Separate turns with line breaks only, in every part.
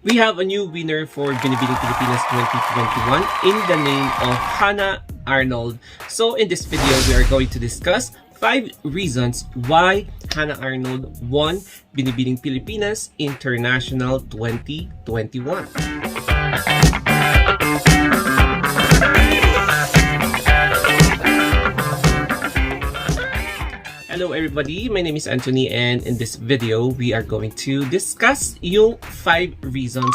We have a new winner for Binibining Pilipinas 2021 in the name of Hannah Arnold. So in this video, we are going to discuss 5 reasons why Hannah Arnold won Binibining Pilipinas International 2021. Hello everybody, my name is Anthony and in this video, we are going to discuss yung 5 reasons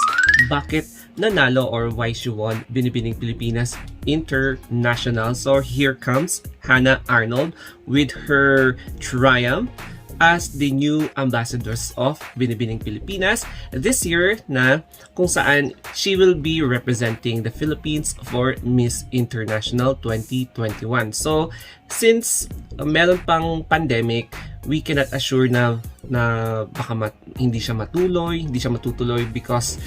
bakit nanalo or why she won Binibining Pilipinas International. So here comes Hannah Arnold with her triumph as the new ambassadors of Binibining Pilipinas this year, na kung saan she will be representing the Philippines for Miss International 2021. So since meron pang pandemic, we cannot assure na baka hindi siya matutuloy because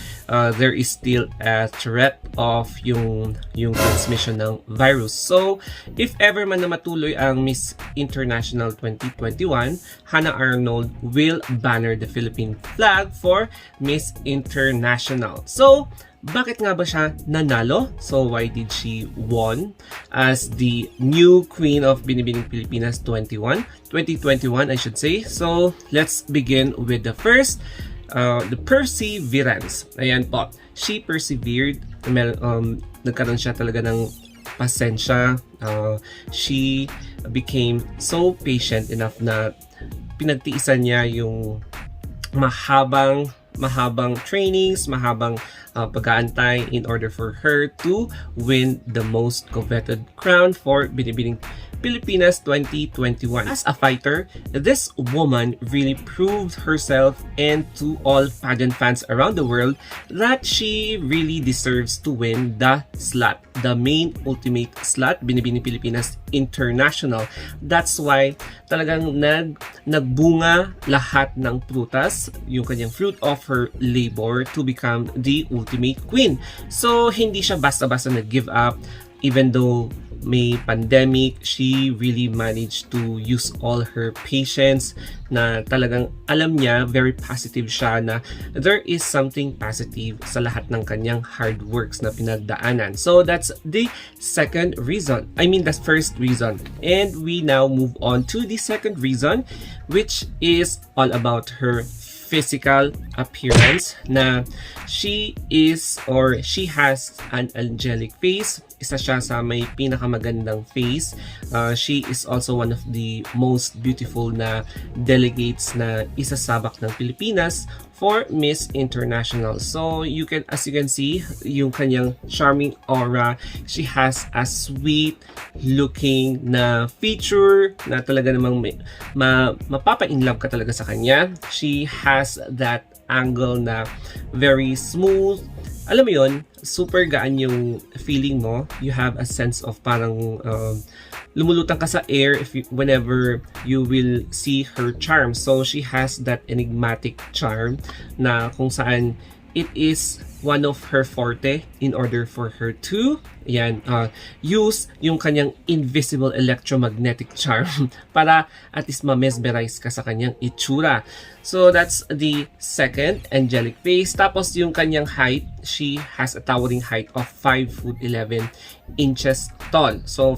there is still a threat of yung transmission ng virus. So if ever man na matuloy ang Miss International 2021, Hannah Arnold will banner the Philippine flag for Miss International. So bakit nga ba siya nanalo? So why did she won as the new queen of Binibining Pilipinas 2021, I should say. So let's begin with the first, the perseverance. Ayan po, she persevered. Nagkaroon siya talaga ng pasensya. She became so patient enough na pinagtiisan niya yung mahabang trainings, mahabang pag-aantay in order for her to win the most coveted crown for Binibining Pilipinas 2021. As a fighter, this woman really proved herself and to all pageant fans around the world that she really deserves to win the slot, the main ultimate slot, Binibining Pilipinas International. That's why talagang nagbunga lahat ng prutas, yung kanyang fruit of her labor to become the ultimate queen. So hindi siya basta-basta nag-give up. Even though may pandemic, she really managed to use all her patience, na talagang alam niya, very positive siya na there is something positive sa lahat ng kanyang hard works na pinagdaanan. So that's the second reason. The first reason. And we now move on to the second reason, which is all about her physical appearance, na she has an angelic face. Isa siya sa may pinakamagandang face. She is also one of the most beautiful na delegates na isasabak ng Pilipinas for Miss International. So as you can see, yung kanyang charming aura, she has a sweet looking na feature na talaga namang mapapa-inlove ka talaga sa kanya. She has that angle na very smooth. Alam mo yun, super gaan yung feeling mo. You have a sense of parang lumulutang ka sa air whenever you will see her charm. So she has that enigmatic charm na kung saan it is one of her forte in order for her to use yung kanyang invisible electromagnetic charm para at least ma-mesmerize ka sa kanyang itsura. So that's the second, angelic face. Tapos yung kanyang height, she has a towering height of 5'11" tall. So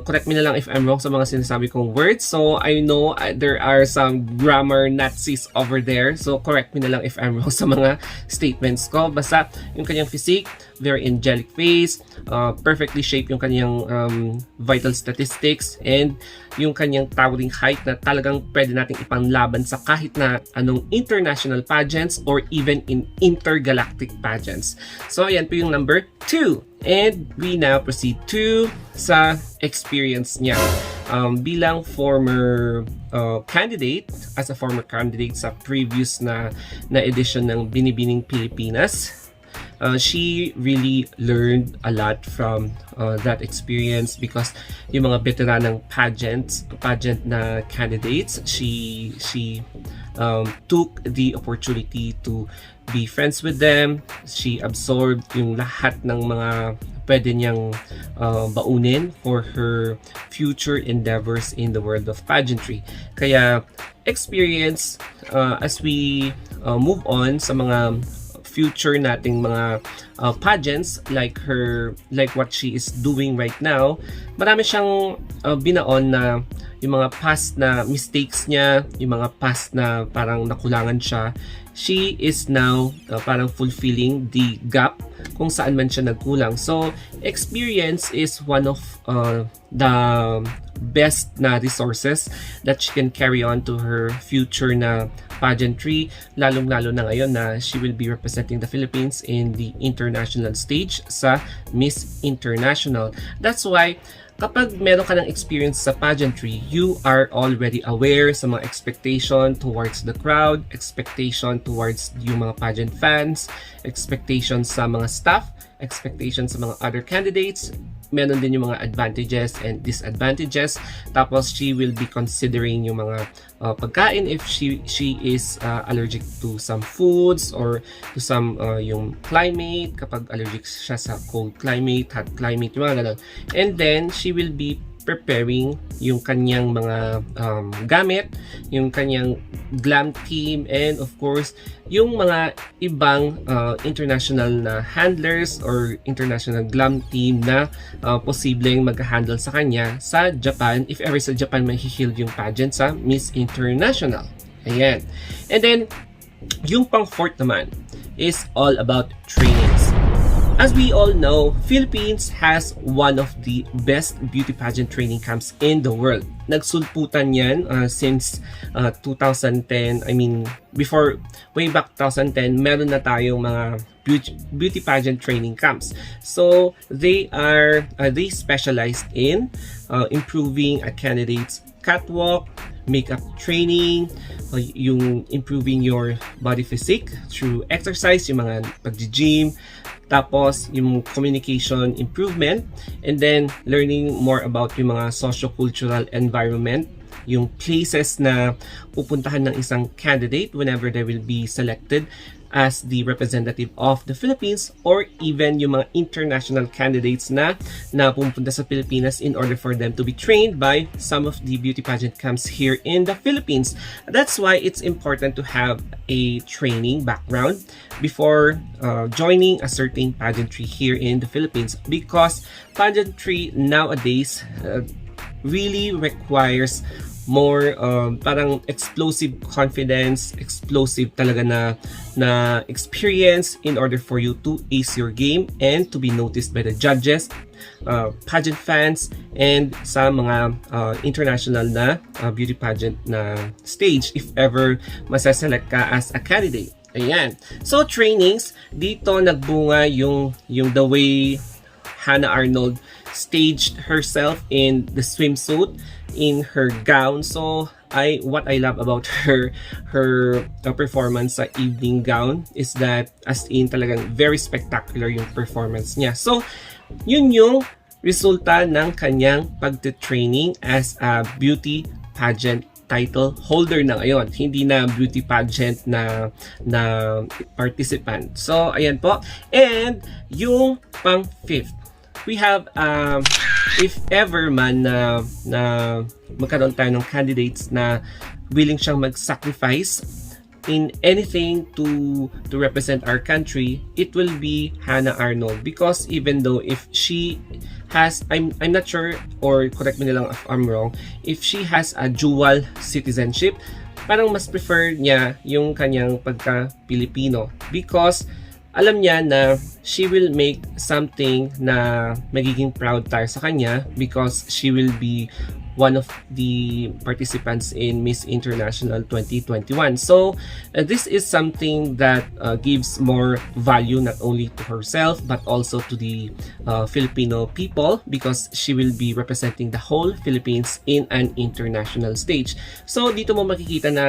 correct me na lang if I'm wrong sa mga sinasabi kong words. So I know there are some grammar Nazis over there. So correct me na lang if I'm wrong sa mga statements ko. Basta yung kanyang physique, very angelic face, perfectly shaped yung kanyang vital statistics, and yung kanyang towering height na talagang pwede nating ipanglaban sa kahit na anong international pageants or even in intergalactic pageants. So ayan po yung number 2. And we now proceed to sa experience niya. Bilang former candidate, as a former candidate sa previous na edition ng Binibining Pilipinas, she really learned a lot from that experience, because yung mga veteranang pageant na candidates, she took the opportunity to be friends with them. She absorbed yung lahat ng mga pwede niyang baunin for her future endeavors in the world of pageantry. Kaya experience, as we move on sa mga future nating mga pageants like what she is doing right now, marami siyang binaon na yung mga past na mistakes niya, yung mga past na parang nakulangan siya. She is now parang fulfilling the gap kung saan man siya nagkulang. So, experience is one of the best na resources that she can carry on to her future na pageantry, lalong-lalo na ngayon na she will be representing the Philippines in the international stage sa Miss International. That's why kapag meron ka ng experience sa pageantry, you are already aware sa mga expectation towards the crowd, expectation towards yung mga pageant fans, expectation sa mga staff, expectation sa mga other candidates. Meron din yung mga advantages and disadvantages. Tapos she will be considering yung mga pagkain if she is allergic to some foods or to some yung climate, kapag allergic siya sa cold climate, hot climate, yung mga ganun. And then she will be preparing yung kanyang mga gamit, yung kanyang glam team, and of course yung mga ibang international na handlers or international glam team na posibleng mag-handle sa kanya sa Japan if ever sa Japan may hihild yung pageant sa Miss International. Ayan. And then yung pang-fourth naman is all about trainings. As we all know, Philippines has one of the best beauty pageant training camps in the world. Nagsulputan yan since 2010. I mean, way back 2010, meron na tayong mga beauty pageant training camps. So, they specialized in improving a candidate's catwalk, makeup training, yung improving your body physique through exercise, yung mga pag-gym, tapos yung communication improvement, and then learning more about yung mga socio-cultural environment, yung places na pupuntahan ng isang candidate whenever they will be selected as the representative of the Philippines, or even yung mga international candidates na pupunta sa Pilipinas in order for them to be trained by some of the beauty pageant camps here in the Philippines. That's why it's important to have a training background before joining a certain pageantry here in the Philippines, because pageantry nowadays really requires more parang explosive confidence, explosive talaga na experience in order for you to ace your game and to be noticed by the judges, pageant fans, and sa mga international na beauty pageant na stage if ever masaselect ka as a candidate. Ayan. So trainings, dito nagbunga yung the way Hannah Arnold staged herself in the swimsuit, in her gown. So what I love about her performance sa evening gown is that as in talagang very spectacular yung performance niya. So yun yung resulta ng kanyang pagte-training as a beauty pageant title holder na ngayon, hindi na beauty pageant na participant. So ayan po. And yung pang-fifth, we have if ever man na magkaroon tayo ng candidates na willing siyang mag-sacrifice in anything to represent our country, it will be Hannah Arnold. Because even though if she has, I'm not sure, or correct me na lang if I'm wrong, if she has a dual citizenship, parang mas prefer niya yung kanyang pagka-Pilipino, because alam niya na she will make something na magiging proud tayo sa kanya, because she will be one of the participants in Miss International 2021. So this is something that gives more value not only to herself but also to the Filipino people, because she will be representing the whole Philippines in an international stage. So dito mo makikita na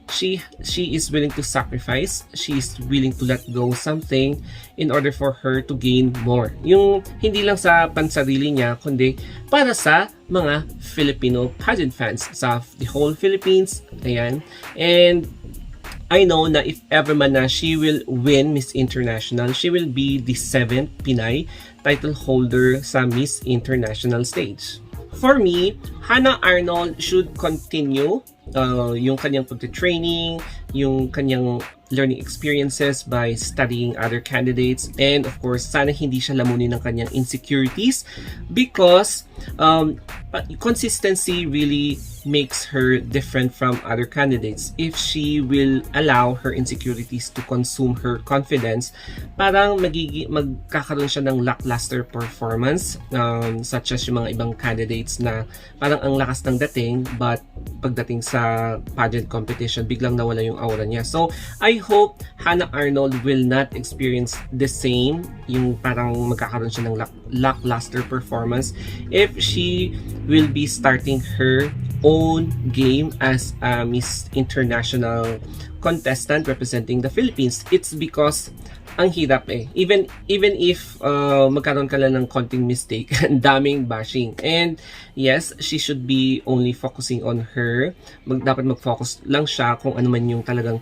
she is willing to sacrifice, she is willing to let go something in order for her to gain more. Yung hindi lang sa pansarili niya, kundi para sa mga Filipino pageant fans sa the whole Philippines. Ayan. And I know na if ever man na she will win Miss International, she will be the 7th Pinay title holder sa Miss International stage. For me, Hannah Arnold should continue yung kanyang pagte-training, yung kanyang learning experiences by studying other candidates, and of course sana hindi siya lamunin ng kanyang insecurities, because consistency really makes her different from other candidates. If she will allow her insecurities to consume her confidence, parang magkakaroon siya ng lackluster performance, such as yung mga ibang candidates na parang ang lakas ng dating, but pagdating sa pageant competition biglang nawala yung aura niya. So I hope Hannah Arnold will not experience the same, yung parang magkakaroon siya ng lackluster performance if she will be starting her own game as a Miss International contestant representing the Philippines. It's because ang hirap even if magkaroon ka lang ng konting mistake, ang daming bashing. And yes, she should be only focusing on her. Dapat mag-focus lang siya kung ano man yung talagang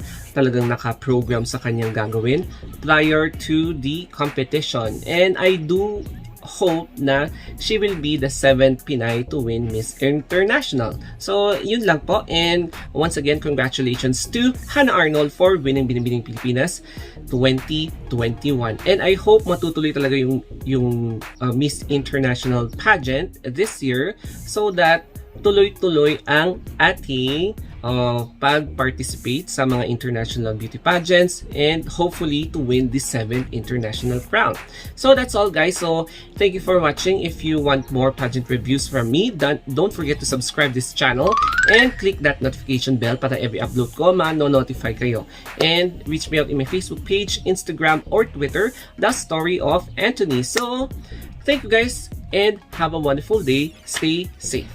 naka-program sa kanyang gagawin prior to the competition. And I do hope na she will be the 7th Pinay to win Miss International. So, yun lang po. And once again, congratulations to Hannah Arnold for winning Binibining Pilipinas 2021. And I hope matutuloy talaga yung Miss International pageant this year, so that tuloy-tuloy ang ating pag-participate sa mga international beauty pageants, and hopefully to win the 7th international crown. So that's all, guys. So thank you for watching. If you want more pageant reviews from me, don't forget to subscribe this channel and click that notification bell para every upload ko ma-notify kayo. And reach me out in my Facebook page, Instagram, or Twitter, The Story of Anthony. So thank you, guys, and have a wonderful day. Stay safe.